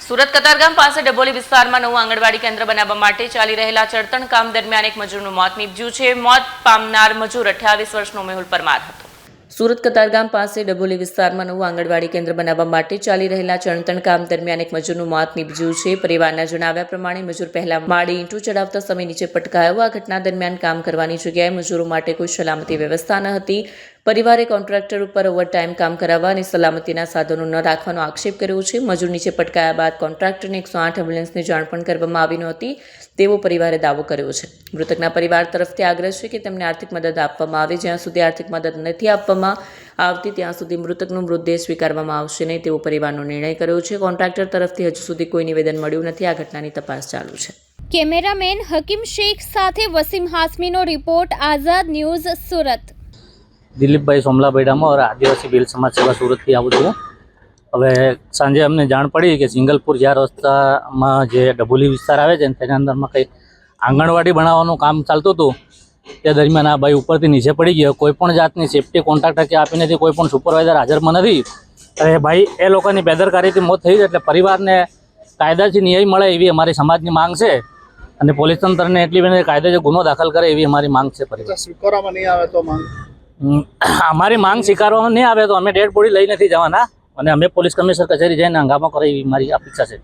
સુરત કતારગામ પાસે ડભોલી વિસ્તારમાં નવું આંગણવાડી કેન્દ્ર બનાવવા માટે ચાલી રહેલા ચડતણ કામ દરમિયાન એક મજૂરનું મોત નીપજ્યું છે। મોત પામનાર મજૂર 28 વર્ષનો મેહુલ પરમાર હતો। સુરત કતારગામ પાસે ડભોલી વિસ્તારમાં નવું આંગણવાડી કેન્દ્ર બનાવવા માટે ચાલી રહેલા ચડતણ કામ દરમિયાન એક મજૂરનું મોત નીપજ્યું છે। પરિવારના જણાવ્યા પ્રમાણે મજૂર પહેલા માળી ઈંટું ચડાવતા સમય નીચે પટકાયો। આ ઘટના દરમિયાન કામ કરવાની જગ્યાએ મજૂરો માટે કોઈ સલામતી વ્યવસ્થા ન હતી। પરિવારે કોન્ટ્રાક્ટર ઉપર ઓવરટાઈમ કામ કરાવવા અને સલામતીના સાધનો ન રાખવાનો આક્ષેપ કર્યો છે। મજૂર નીચે પટકાયા બાદ કોન્ટ્રાક્ટરને 108 એમ્બ્યુલન્સની જાણ પણ કરવામાં આવી નહોતી તેવો પરિવારે દાવો કર્યો છે। મૃતકના પરિવાર તરફથી આગ્રહ છે કે તેમને આર્થિક મદદ આપવામાં આવે। જ્યાં સુધી આર્થિક મદદ નથી આપવામાં આવતી ત્યાં સુધી મૃતકનો મૃતદેહ સ્વીકારવામાં આવશે નહીં તેવો પરિવારનો નિર્ણય કર્યો છે। કોન્ટ્રાક્ટર તરફથી હજુ સુધી કોઈ નિવેદન મળ્યું નથી। આ ઘટનાની તપાસ ચાલુ છે। કેમેરામેન હકીમ શેખ સાથે વસીમ હાસમીનો રિપોર્ટ, આઝાદ ન્યૂઝ, સુરત। દિલીપભાઈ સોમલાભાઈ ડામોર, આદિવાસી ભીલ સમાજ સેવા સુરતથી આવું છું। હવે સાંજે અમને જાણ પડી કે સિંગલપુર જ્યાં રસ્તામાં જે ડભોલી વિસ્તાર આવે છે તેના અંદરમાં કંઈ આંગણવાડી બનાવવાનું કામ ચાલતું હતું। તે દરમિયાન આ ભાઈ ઉપરથી નીચે પડી ગયો। કોઈ પણ જાતની સેફટી કોન્ટ્રાક્ટર કે આપી નથી, કોઈ પણ સુપરવાઇઝર હાજરમાં નથી। અને ભાઈ એ લોકોની બેદરકારીથી મોત થઈ છે। એટલે પરિવારને કાયદાથી ન્યાય મળે એવી અમારી સમાજની માંગ છે અને પોલીસ તંત્રને એટલી બધી કાયદેસર ગુનો દાખલ કરે એવી અમારી માંગ છે। પરિવાર સ્વીકારવામાં નહીં આવે તો માંગ અમારી માંગ સ્વીકારવામાં નહીં આવે તો અમે ડેડ બોડી લઈ નથી જવાના અને અમે પોલીસ કમિશનર કચેરી જઈને હંગામો કરે એવી મારી અપેક્ષા છે।